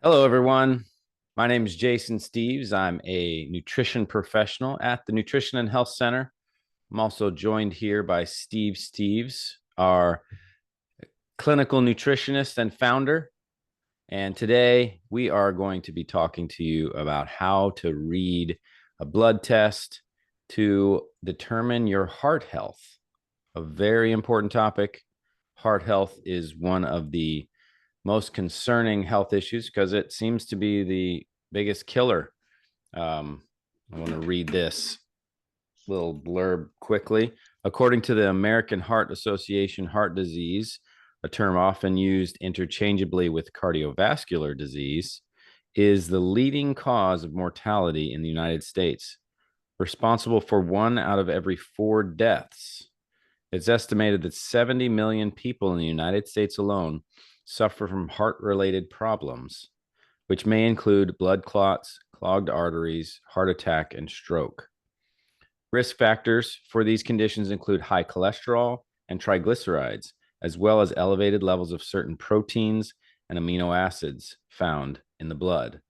Hello, everyone. My name is Jason Steves. I'm a nutrition professional at the Nutrition and Health Center. I'm also joined here by Steve Steves, our clinical nutritionist and founder. And today we are going to be talking to you about how to read a blood test to determine your heart health, a very important topic. Heart health is one of the most concerning health issues because it seems to be the biggest killer. I want to read this little blurb quickly. According to the American Heart Association, heart disease, a term often used interchangeably with cardiovascular disease, is the leading cause of mortality in the United States, responsible for 1 out of every 4 deaths. It's estimated that 70 million people in the United States alone suffer from heart-related problems, which may include blood clots, clogged arteries, heart attack, and stroke. Risk factors for these conditions include high cholesterol and triglycerides, as well as elevated levels of certain proteins and amino acids found in the blood.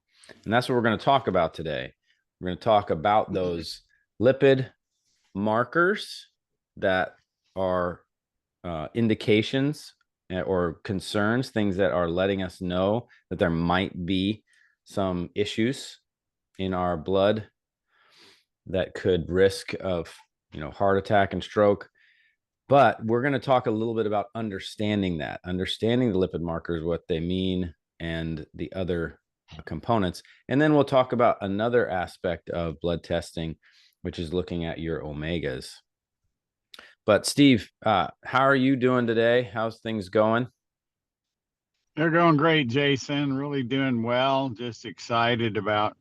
And that's what we're going to talk about today. We're going to talk about those lipid markers that are indications or concerns, things that are letting us know that there might be some issues in our blood that could risk of, heart attack and stroke. But we're going to talk a little bit about understanding the lipid markers, what they mean, and the other components. And then we'll talk about another aspect of blood testing, which is looking at your omegas. But Steve, how are you doing today? How's things going? They're going great, Jason. Really doing well. Just excited about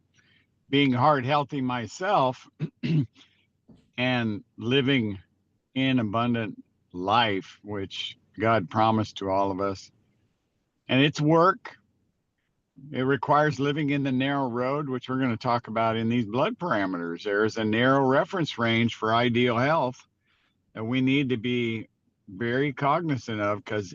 being heart healthy myself and living in abundant life, which God promised to all of us. And it's work. It requires living in the narrow road, which we're going to talk about in these blood parameters. There is a narrow reference range for ideal health that we need to be very cognizant of because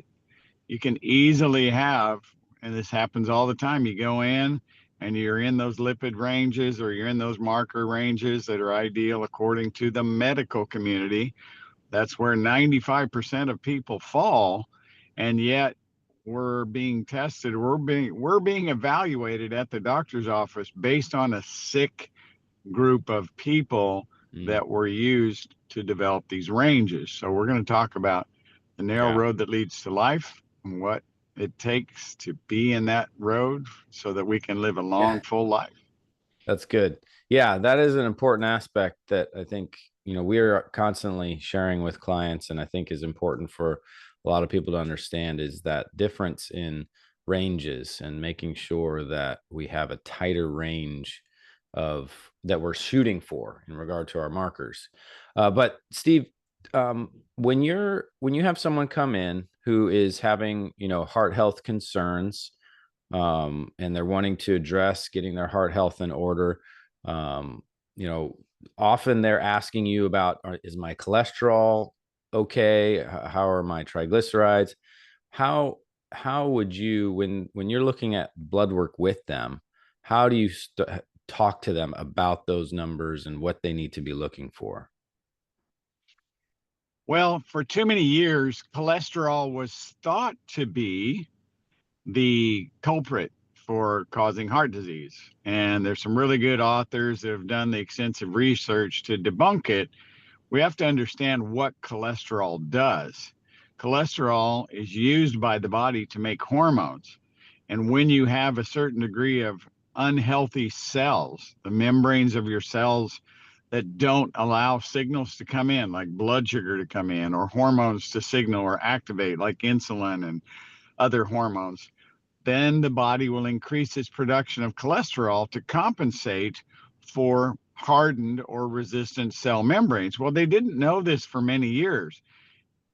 you can easily have, and this happens all the time, you go in and you're in those lipid ranges or you're in those marker ranges that are ideal according to the medical community. That's where 95% of people fall. And yet we're being tested, we're being evaluated at the doctor's office based on a sick group of people Mm, that were used to develop these ranges. So we're going to talk about the narrow yeah, road that leads to life and what it takes to be in that road so that we can live a yeah, long, full life. that's good. Yeah, that is an important aspect that I think, we're constantly sharing with clients, and I think is important for a lot of people to understand is that difference in ranges and making sure that we have a tighter range of that we're shooting for in regard to our markers. But Steve, when you have someone come in who is having, heart health concerns, and they're wanting to address getting their heart health in order. Um, you know, Often they're asking you about, is my cholesterol okay? How are my triglycerides? How how would you, when you're looking at blood work with them, how do you talk to them about those numbers and what they need to be looking for? Well, for too many years, cholesterol was thought to be the culprit for causing heart disease. And there's some really good authors that have done the extensive research to debunk it. We have to understand what cholesterol does. Cholesterol is used by the body to make hormones. And when you have a certain degree of unhealthy cells, the membranes of your cells that don't allow signals to come in, like blood sugar to come in, or hormones to signal or activate, like insulin and other hormones, then the body will increase its production of cholesterol to compensate for hardened or resistant cell membranes. Well, they didn't know this for many years.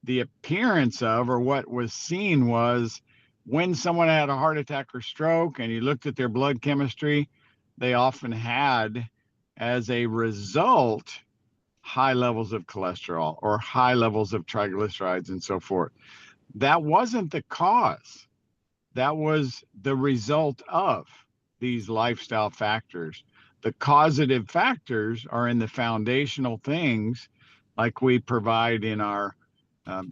The appearance of, or what was seen, was when someone had a heart attack or stroke and you looked at their blood chemistry, they often had, as a result, high levels of cholesterol or high levels of triglycerides and so forth. That wasn't the cause. that was the result of these lifestyle factors. The causative factors are in the foundational things like we provide in our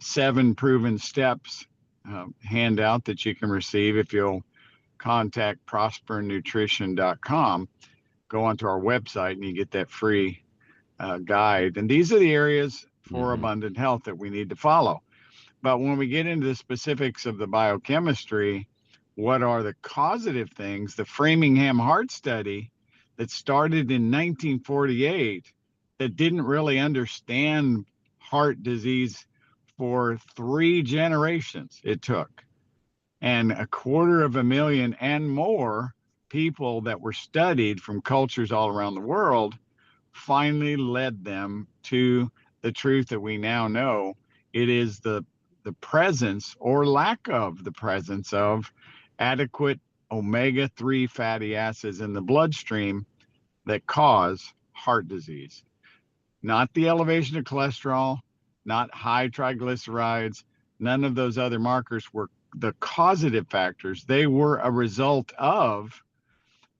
7 proven steps handout that you can receive if you'll contact prospernutrition.com. Go onto our website and you get that free guide. And these are the areas for Mm-hmm. abundant health that we need to follow. But when we get into the specifics of the biochemistry, what are the causative things? The Framingham Heart Study that started in 1948 that didn't really understand heart disease for 3 generations it took. And 250,000 and more people that were studied from cultures all around the world finally led them to the truth that we now know. It is the presence or lack of the presence of adequate omega-3 fatty acids in the bloodstream that cause heart disease. Not the elevation of cholesterol, not high triglycerides, none of those other markers were the causative factors. They were a result of,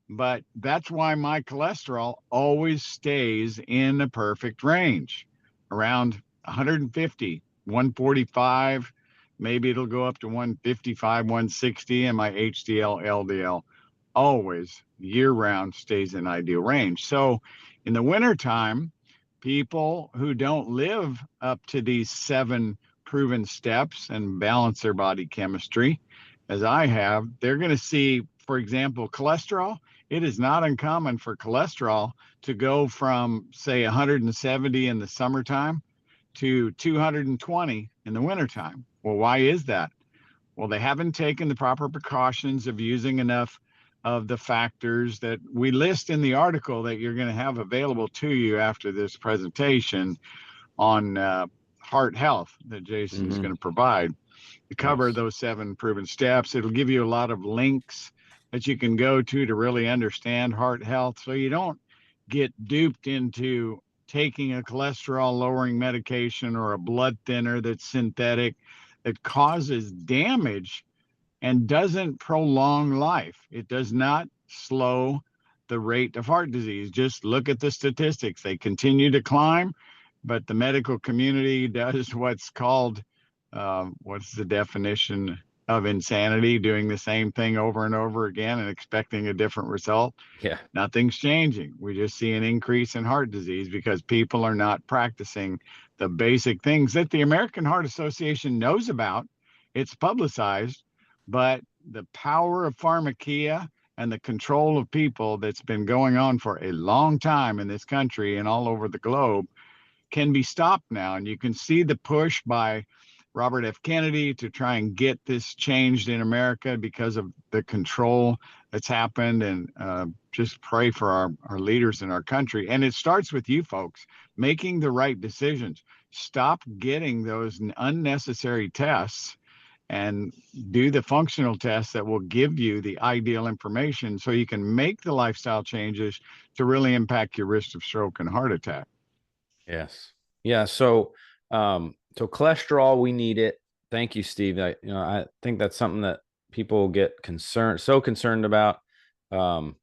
but that's why my cholesterol always stays in the perfect range, around 150, 145. Maybe it'll go up to 155, 160, and my HDL, LDL always year round stays in ideal range. So in the wintertime, people who don't live up to these 7 proven steps and balance their body chemistry, as I have, they're going to see, for example, cholesterol. It is not uncommon for cholesterol to go from, say, 170 in the summertime to 220 in the wintertime. Well, why is that? Well, they haven't taken the proper precautions of using enough of the factors that we list in the article that you're going to have available to you after this presentation on heart health that Jason's Mm-hmm. going to provide to cover Yes. those 7 proven steps. It'll give you a lot of links that you can go to really understand heart health so you don't get duped into taking a cholesterol lowering medication or a blood thinner that's synthetic that causes damage and doesn't prolong life. It does not slow the rate of heart disease. Just look at the statistics. They continue to climb, but the medical community does what's called, what's the definition of insanity? Doing the same thing over and over again and expecting a different result. Yeah. Nothing's changing. We just see an increase in heart disease because people are not practicing the basic things that the American Heart Association knows about. It's publicized, but the power of pharmakia and the control of people that's been going on for a long time in this country and all over the globe can be stopped now. And you can see the push by Robert F. Kennedy to try and get this changed in America because of the control that's happened. And just pray for our leaders in our country. And it starts with you folks making the right decisions. Stop getting those unnecessary tests and do the functional tests that will give you the ideal information so you can make the lifestyle changes to really impact your risk of stroke and heart attack. Yes. Yeah. So cholesterol, we need it. Thank you, Steve. I think that's something that people get so concerned about. Um,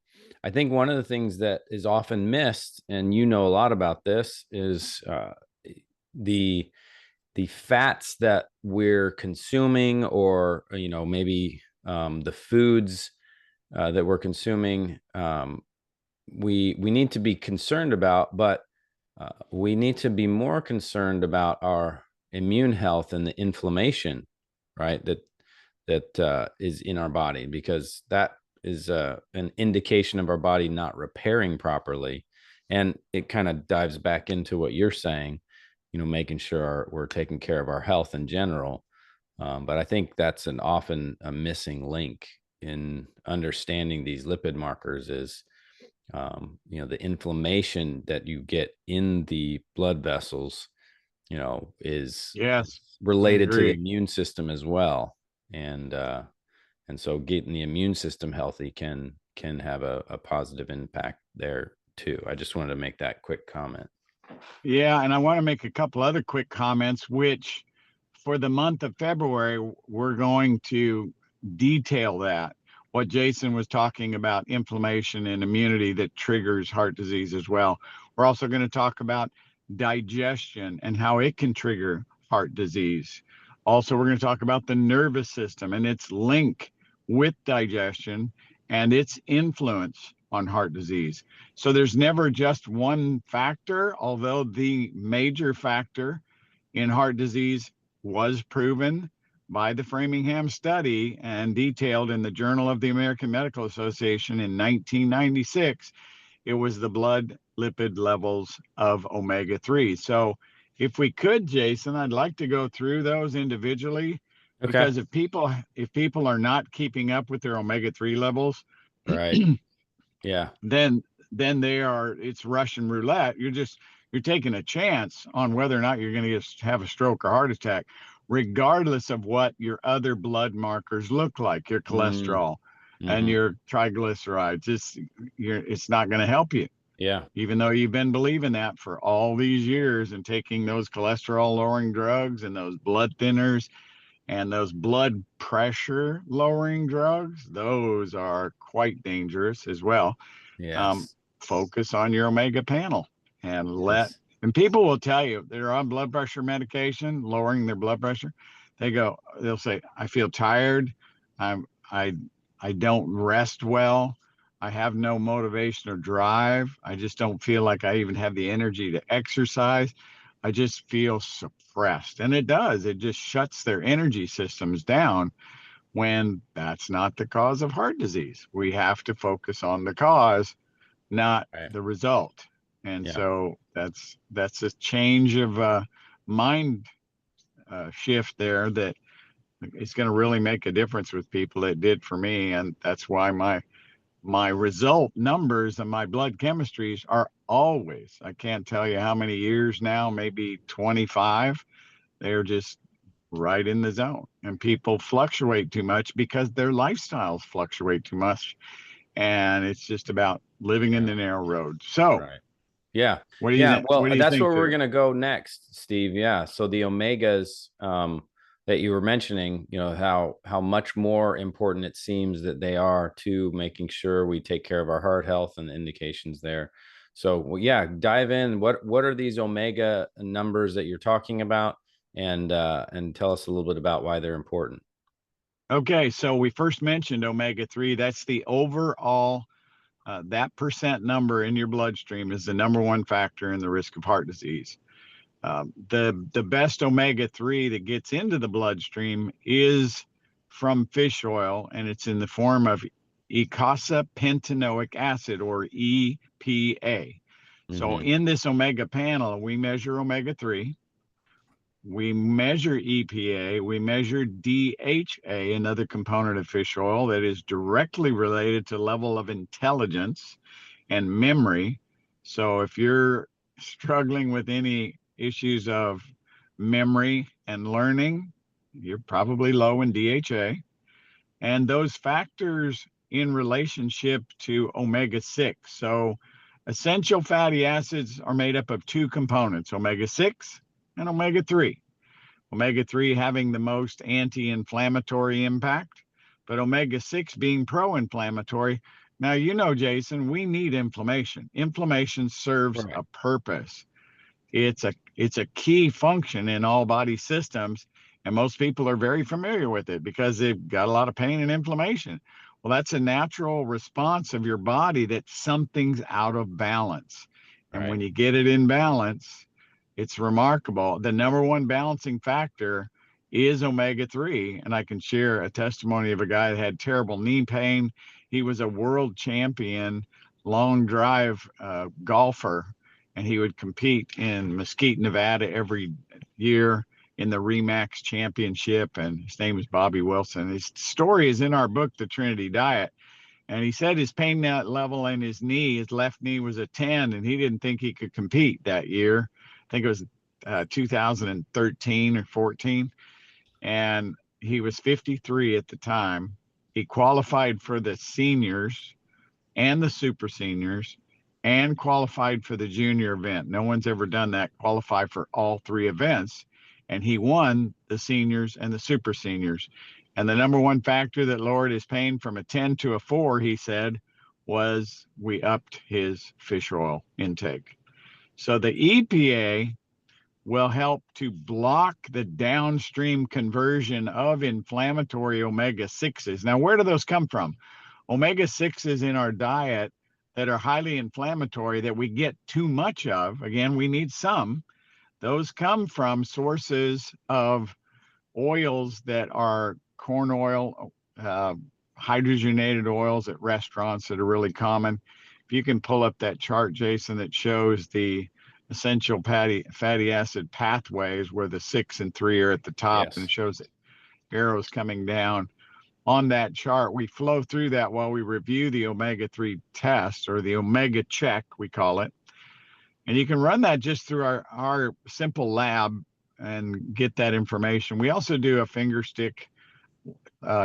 I think one of the things that is often missed, and you know a lot about this, is the the fats that we're consuming, or maybe the foods that we're consuming. We need to be concerned about, but we need to be more concerned about our immune health and the inflammation, right? That is in our body, because that is an indication of our body not repairing properly. And it kind of dives back into what you're saying, making sure we're taking care of our health in general. But I think that's often a missing link in understanding these lipid markers is the inflammation that you get in the blood vessels, is Yes, I related to the agree. immune system as well. And so getting the immune system healthy can have a positive impact there too. I just wanted to make that quick comment. Yeah, and I want to make a couple other quick comments, which for the month of February, we're going to detail that. What Jason was talking about, inflammation and immunity that triggers heart disease as well. We're also going to talk about digestion and how it can trigger heart disease. Also, we're going to talk about the nervous system and its link with digestion and its influence on heart disease. So there's never just one factor, although the major factor in heart disease was proven by the Framingham study and detailed in the Journal of the American Medical Association in 1996. It was the blood lipid levels of omega 3. So, if we could, Jason, I'd like to go through those individually, Okay. because if people are not keeping up with their omega 3 levels, Right. Yeah. then it's Russian roulette. You're taking a chance on whether or not you're going to have a stroke or heart attack, regardless of what your other blood markers look like, your Mm, cholesterol and hmm. your triglycerides. It's not going to help you, Yeah. even though you've been believing that for all these years and taking those cholesterol lowering drugs and those blood thinners and those blood pressure lowering drugs. Those are quite dangerous as well. um, Yes. Focus on your omega panel and Yes. and people will tell you they're on blood pressure medication, lowering their blood pressure. They'll say, I feel tired. I'm, I, I don't rest well. I have no motivation or drive. I just don't feel like I even have the energy to exercise. I just feel suppressed. And it does, it just shuts their energy systems down when that's not the cause of heart disease. We have to focus on the cause, not Right. the result. And Yeah. so that's a change of mind shift there that is going to really make a difference with people. It did for me, and that's why my result numbers and my blood chemistries are always, I can't tell you how many years now, maybe 25. They're just right in the zone. And people fluctuate too much because their lifestyles fluctuate too much, and it's just about living in Yeah. the narrow road. So, Right. Yeah. what do you Yeah. think? Well, What do you that's think where we're there? going to go next, Steve. Yeah. So the omegas that you were mentioning, how much more important it seems that they are to making sure we take care of our heart health and the indications there. So, well, yeah, dive in. What are these omega numbers that you're talking about, and tell us a little bit about why they're important. Okay, so we first mentioned omega 3. That's the overall, that percent number in your bloodstream is the number one factor in the risk of heart disease. The best omega 3 that gets into the bloodstream is from fish oil, and it's in the form of eicosapentaenoic acid, or EPA. So Mm-hmm. in this omega panel, we measure omega 3, we measure EPA, we measure DHA, another component of fish oil that is directly related to level of intelligence and memory. So if you're struggling with any issues of memory and learning, you're probably low in DHA. And those factors in relationship to omega 6. So essential fatty acids are made up of two components, omega 6 and omega 3. Omega 3 having the most anti inflammatory impact, but omega 6 being pro inflammatory. Now, Jason, we need inflammation. Inflammation serves Right. a purpose. It's a key function in all body systems, and most people are very familiar with it because they've got a lot of pain and inflammation. Well, that's a natural response of your body that something's out of balance. And Right. when you get it in balance, it's remarkable. The number one balancing factor is omega 3. And I can share a testimony of a guy that had terrible knee pain. He was a world champion long drive golfer, and he would compete in Mesquite, Nevada every year in the Remax Championship. And his name is Bobby Wilson. His story is in our book, The Trinity Diet. And he said his pain level in his left knee was a 10, and he didn't think he could compete that year. I think it was 2013 or 14. And he was 53 at the time. He qualified for the seniors and the super seniors and qualified for the junior event. No one's ever done that, qualify for all three events. And he won the seniors and the super seniors. And the number one factor that lowered his pain from a 10 to a 4, he said, was we upped his fish oil intake. So the EPA will help to block the downstream conversion of inflammatory omega 6s. Now, where do those come from? Omega 6s in our diet that are highly inflammatory that we get too much of. Again, we need some. Those come from sources of oils that are corn oil, hydrogenated oils at restaurants that are really common. If you can pull up that chart, Jason, that shows the essential fatty acid pathways where the 6 and 3 are at the top, and it Yes. shows arrows coming down on that chart. We flow through that while we review the omega-3 test, or the omega check, we call it. And you can run that just through our simple lab and get that information. We also do a finger stick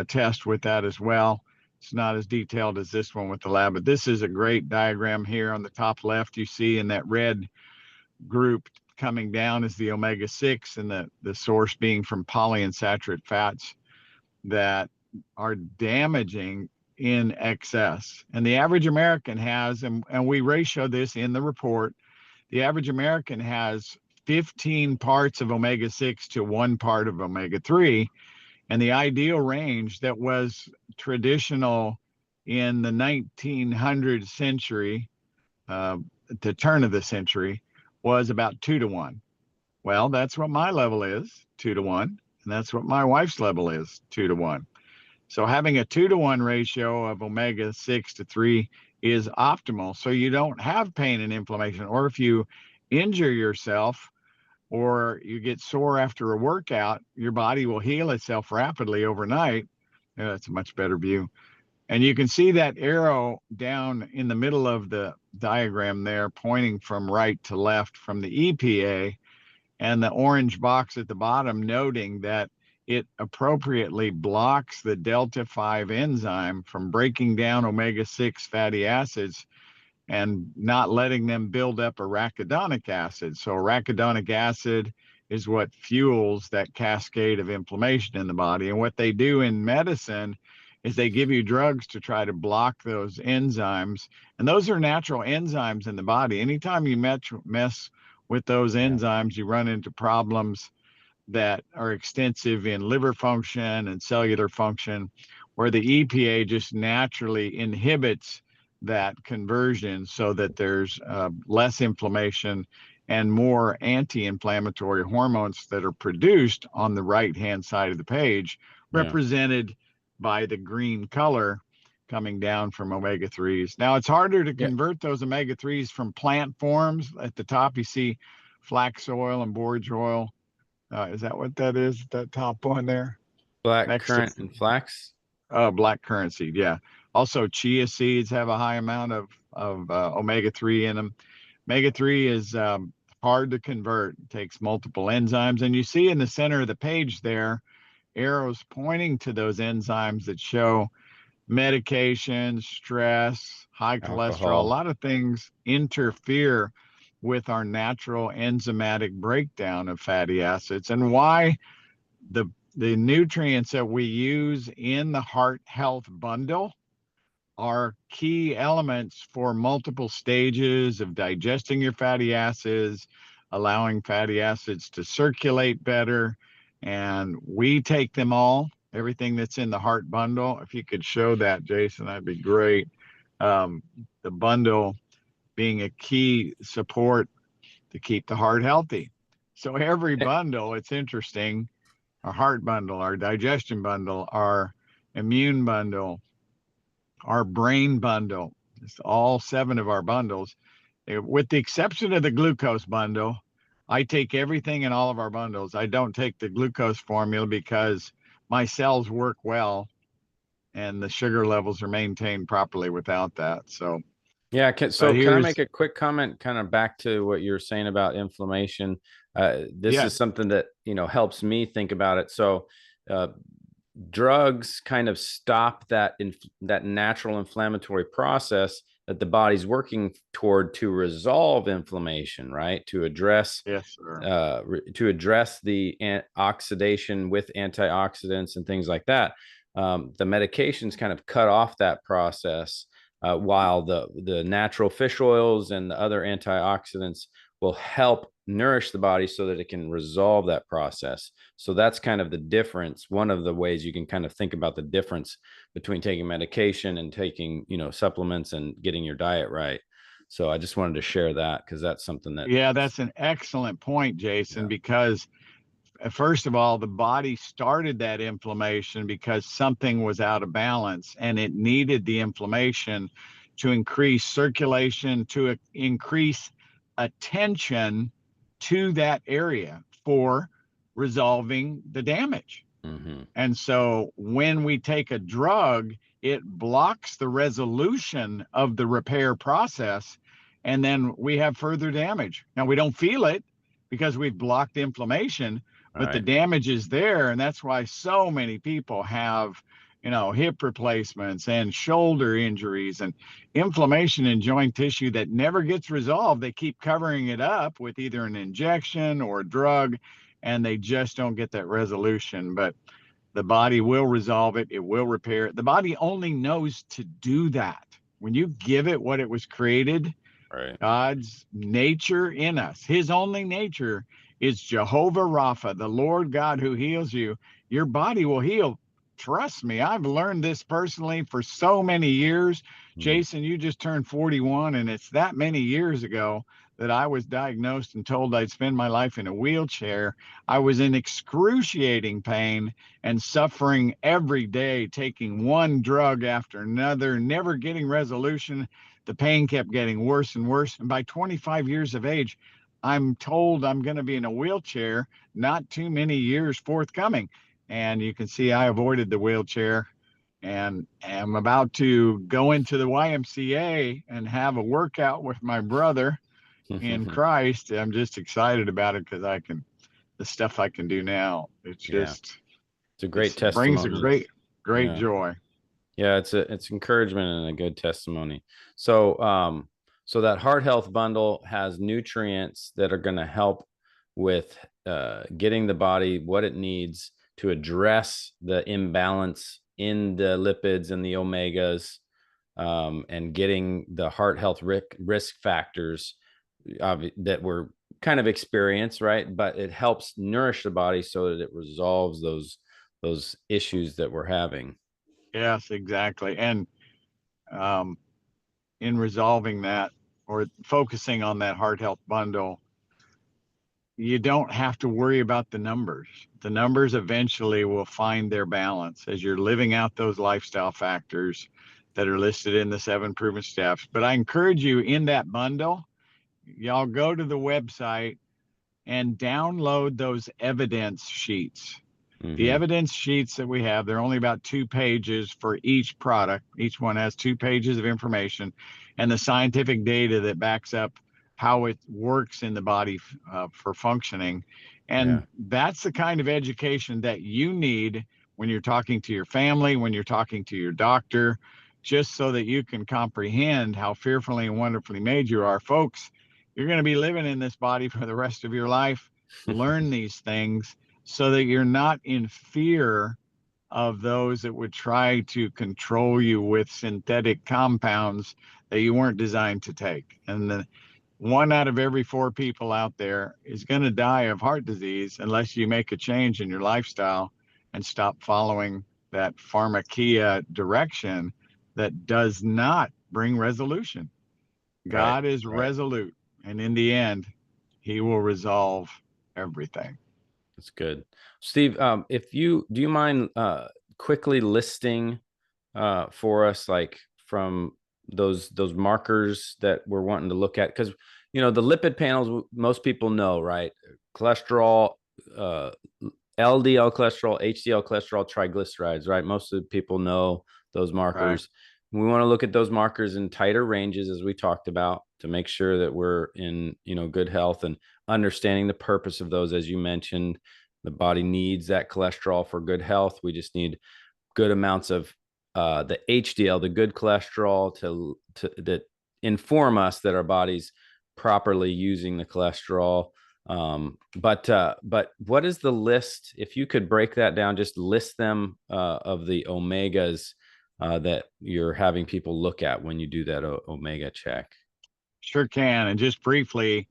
test with that as well. It's not as detailed as this one with the lab, but this is a great diagram here. On the top left, you see in that red group coming down is the omega-6, and the source being from polyunsaturated fats that are damaging in excess. And the average American has, and we ratio this in the report, the average American has 15 parts of omega-6 to 1 part of omega-3. And the ideal range that was traditional in the 1900 century, the turn of the century, was about 2 to 1. Well, that's what my level is, 2 to 1. And that's what my wife's level is, 2 to 1. So having a 2 to 1 ratio of omega-6 to 3 is optimal. So you don't have pain and inflammation, or if you injure yourself or you get sore after a workout, your body will heal itself rapidly overnight. That's a much better view. And you can see that arrow down in the middle of the diagram there, pointing from right to left from the EPA, and the orange box at the bottom noting that it appropriately blocks the delta 5 enzyme from breaking down omega-6 fatty acids and not letting them build up arachidonic acid. So arachidonic acid is what fuels that cascade of inflammation in the body. And what they do in medicine is they give you drugs to try to block those enzymes. And those are natural enzymes in the body. Anytime you mess with those Yeah. enzymes, you run into problems that are extensive in liver function and cellular function, where the EPA just naturally inhibits that conversion so that there's less inflammation and more anti-inflammatory hormones that are produced on the right-hand side of the page, Yeah. represented by the green color coming down from omega-3s. Now, it's harder to Yeah. convert those omega-3s from plant forms. At the top, you see flax oil and borage oil. Is that what that is? That top one there? Black Next to currant and flax. black currant seed, yeah. Also, chia seeds have a high amount of omega-3 in them. Omega-3 is hard to convert. It takes multiple enzymes. And you see in the center of the page there, arrows pointing to those enzymes that show medication, stress, high cholesterol, a Alcohol. lot of things interfere with our natural enzymatic breakdown of fatty acids, and why the the nutrients that we use in the heart health bundle are key elements for multiple stages of digesting your fatty acids, allowing fatty acids to circulate better. And we take them all, everything that's in the heart bundle. If you could show that, Jason, that'd be great. The bundle being a key support to keep the heart healthy. So every Eh, bundle, it's interesting, our heart bundle, our digestion bundle, our immune bundle, our brain bundle, it's all 7 of our bundles. With the exception of the glucose bundle, I take everything in all of our bundles. I don't take the glucose formula because my cells work well and the sugar levels are maintained properly without that. So, Yeah. but So can I make here's, a quick comment, kind of back to what you were saying about inflammation? This is yes, something that, helps me think about it. So, uh, drugs kind of stop that natural inflammatory process that the body's working toward to resolve inflammation, right? Yes, sir. To address the oxidation with antioxidants and things like that. The medications kind of cut off that process, while the natural fish oils and the other antioxidants will help nourish the body so that it can resolve that process. So that's kind of the difference. One of the ways you can kind of think about the difference between taking medication and taking, supplements and getting your diet right. So I just wanted to share that because that's something that, Yeah, that's an excellent point, Jason, yeah. because first of all, the body started that inflammation because something was out of balance and it needed the inflammation to increase circulation, to increase attention to that area for resolving the damage. Mm-hmm. And so when we take a drug, it blocks the resolution of the repair process. And then we have further damage. Now, we don't feel it because we've blocked the inflammation, All but the right. damage is there. And that's why so many people have, hip replacements and shoulder injuries and inflammation in joint tissue that never gets resolved. They keep covering it up with either an injection or a drug, and they just don't get that resolution. But the body will resolve it, it will repair it. The body only knows to do that. When you give it what it was created, Right. God's nature in us, his only nature is Jehovah Rapha, the Lord God who heals you. Your body will heal. Trust me, I've learned this personally for so many years. Mm-hmm. Jason, you just turned 41, and it's that many years ago that I was diagnosed and told I'd spend my life in a wheelchair. I was in excruciating pain and suffering every day, taking one drug after another, never getting resolution. The pain kept getting worse and worse. And by 25 years of age, I'm told I'm going to be in a wheelchair not too many years forthcoming. And you can see I avoided the wheelchair and am about to go into the YMCA and have a workout with my brother in Christ. I'm just excited about it because the stuff I can do now. Yeah. It's a great It brings a testimony. great Yeah. joy. Yeah, it's encouragement and a good testimony. So that heart health bundle has nutrients that are going to help with getting the body what it needs to address the imbalance in the lipids and the omegas, and getting the heart health risk factors that we're kind of experience, right? But it helps nourish the body so that it resolves those issues that we're having. Yes, exactly. And um, in resolving that or focusing on that heart health bundle, you don't have to worry about the numbers. The numbers eventually will find their balance as you're living out those lifestyle factors that are listed in the 7 proven steps. But I encourage you in that bundle, y'all go to the website and download those evidence sheets. The Mm-hmm. evidence sheets that we have, they're only about 2 pages for each product. Each one has 2 pages of information and the scientific data that backs up how it works in the body for functioning. Yeah. And that's the kind of education that you need when you're talking to your family, when you're talking to your doctor, just so that you can comprehend how fearfully and wonderfully made you are. Folks, you're going to be living in this body for the rest of your life. Learn these things so that you're not in fear of those that would try to control you with synthetic compounds that you weren't designed to take. And the 1 out of every 4 people out there is going to die of heart disease unless you make a change in your lifestyle and stop following that pharmakia direction that does not bring resolution. Right. God is Right. resolute, and in the end, he will resolve everything. That's good. Steve, if you do you mind quickly listing for us, like, from those markers that we're wanting to look at? Because the lipid panels, most people know, right? Cholesterol, uh, LDL cholesterol, HDL cholesterol, triglycerides, right? Most of the people know those Right. markers. We want to look at those markers in tighter ranges, as we talked about, to make sure that we're in good health, and understanding the purpose of those. As you mentioned, the body needs that cholesterol for good health. We just need good amounts of the HDL, the good cholesterol, to that inform us that our body's properly using the cholesterol. But what is the list? If you could break that down, just list them of the omegas that you're having people look at when you do that omega check. Sure can. And just briefly,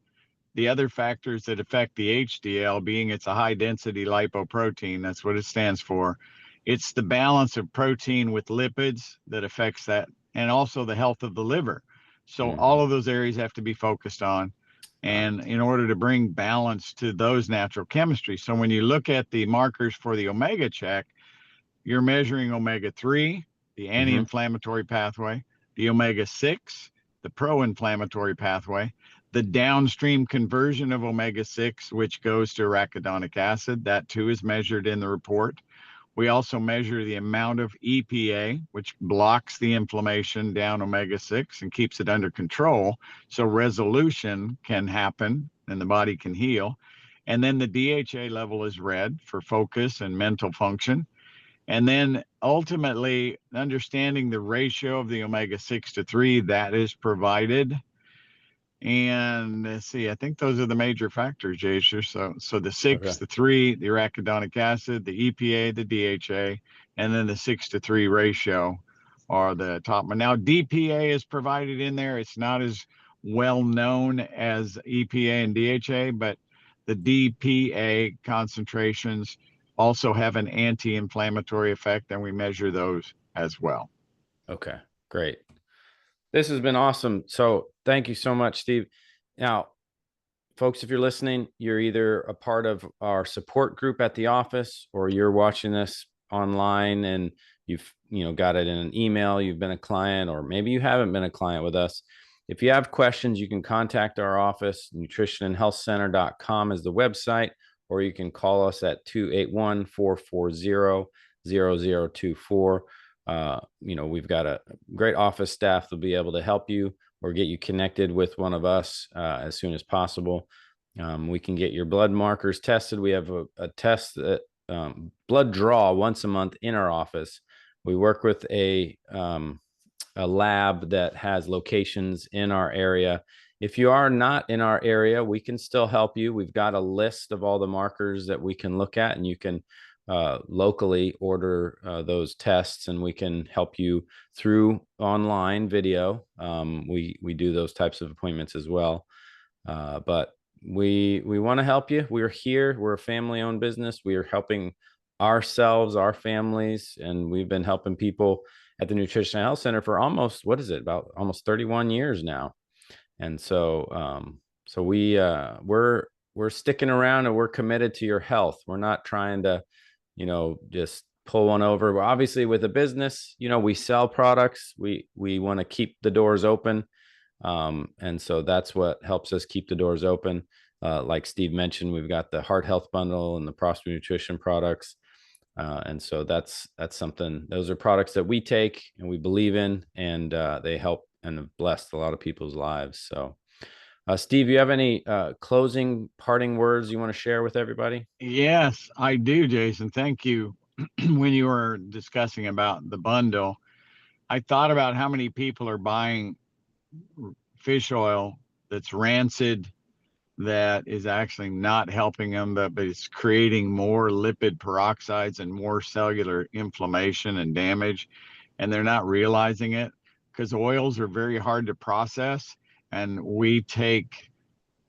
the other factors that affect the HDL being it's a high density lipoprotein, that's what it stands for. It's the balance of protein with lipids that affects that, and also the health of the liver. So all Mm-hmm. of those areas have to be focused on. Got And it. in order to bring balance to those natural chemistries. So when you look at the markers for the omega check, you're measuring omega-3, the Mm-hmm. anti-inflammatory pathway, the omega-6, the pro-inflammatory pathway, the downstream conversion of omega-6, which goes to arachidonic acid. That too is measured in the report. We also measure the amount of EPA, which blocks the inflammation down omega-6 and keeps it under control, so resolution can happen and the body can heal. And then the DHA level is read for focus and mental function. And then ultimately understanding the ratio of the omega-6 to 3 that is provided. And let's see, I think those are the major factors, Jasher. So the Okay. 6, the 3, the arachidonic acid, the EPA, the DHA, and then the 6 to 3 ratio are the top one. Now DPA is provided in there. It's not as well known as EPA and DHA, but the DPA concentrations also have an anti-inflammatory effect, and we measure those as well. Okay. Great. This has been awesome. So thank you so much, Steve. Now, folks, if you're listening, you're either a part of our support group at the office, or you're watching this online and you've got it in an email, you've been a client, or maybe you haven't been a client with us. If you have questions, you can contact our office. nutritionandhealthcenter.com is the website, or you can call us at 281-440-0024. We've got a great office staff that'll be able to help you or get you connected with one of us as soon as possible. We can get your blood markers tested. We have a test that blood draw once a month in our office. We work with a lab that has locations in our area. If you are not in our area, we can still help you. We've got a list of all the markers that we can look at, and you can locally order those tests, and we can help you through online video. We do those types of appointments as well. But we want to help you. We're here. We're a family-owned business. We are helping ourselves, our families, and we've been helping people at the Nutrition and Health Center for almost, what is it, about almost 31 years now. And so we're sticking around, and we're committed to your health. We're not trying to, just pull one over. But obviously, with a business, we sell products. We want to keep the doors open. And so that's what helps us keep the doors open. Like Steve mentioned, we've got the heart health bundle and the prosper nutrition products. And so that's something, those are products that we take and we believe in, and they help and have blessed a lot of people's lives. So, Steve, you have any closing parting words you want to share with everybody? Yes, I do, Jason. Thank you. When you were discussing about the bundle, I thought about how many people are buying fish oil that's rancid, that is actually not helping them, but it's creating more lipid peroxides and more cellular inflammation and damage. And they're not realizing it because oils are very hard to process. And we take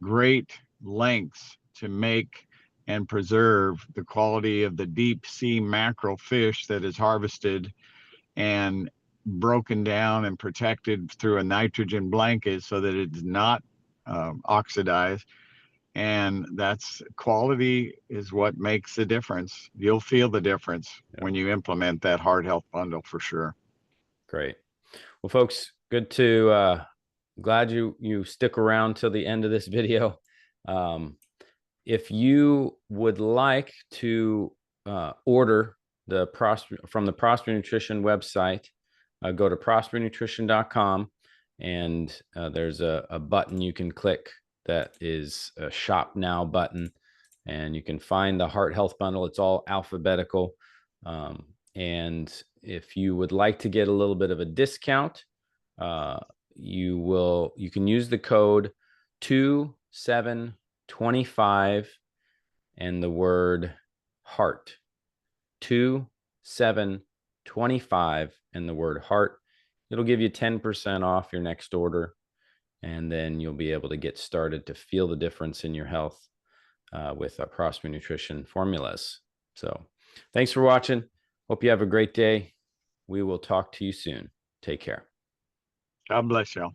great lengths to make and preserve the quality of the deep sea mackerel fish that is harvested and broken down and protected through a nitrogen blanket so that it's not oxidized. And that's quality is what makes the difference. You'll feel the difference Yeah, when you implement that heart health bundle for sure. great. Well, folks, good to glad you stick around till the end of this video. Um, if you would like to order from the Prosper Nutrition website, go to prospernutrition.com, and there's a button you can click that is a shop now button, and you can find the heart health bundle. It's all alphabetical. And if you would like to get a little bit of a discount, you can use the code 2725 and the word heart. 2725 and the word heart. It'll give you 10% off your next order, and then you'll be able to get started to feel the difference in your health with Prosper Nutrition formulas. So thanks for watching. Hope you have a great day. We will talk to you soon. Take care. God bless y'all.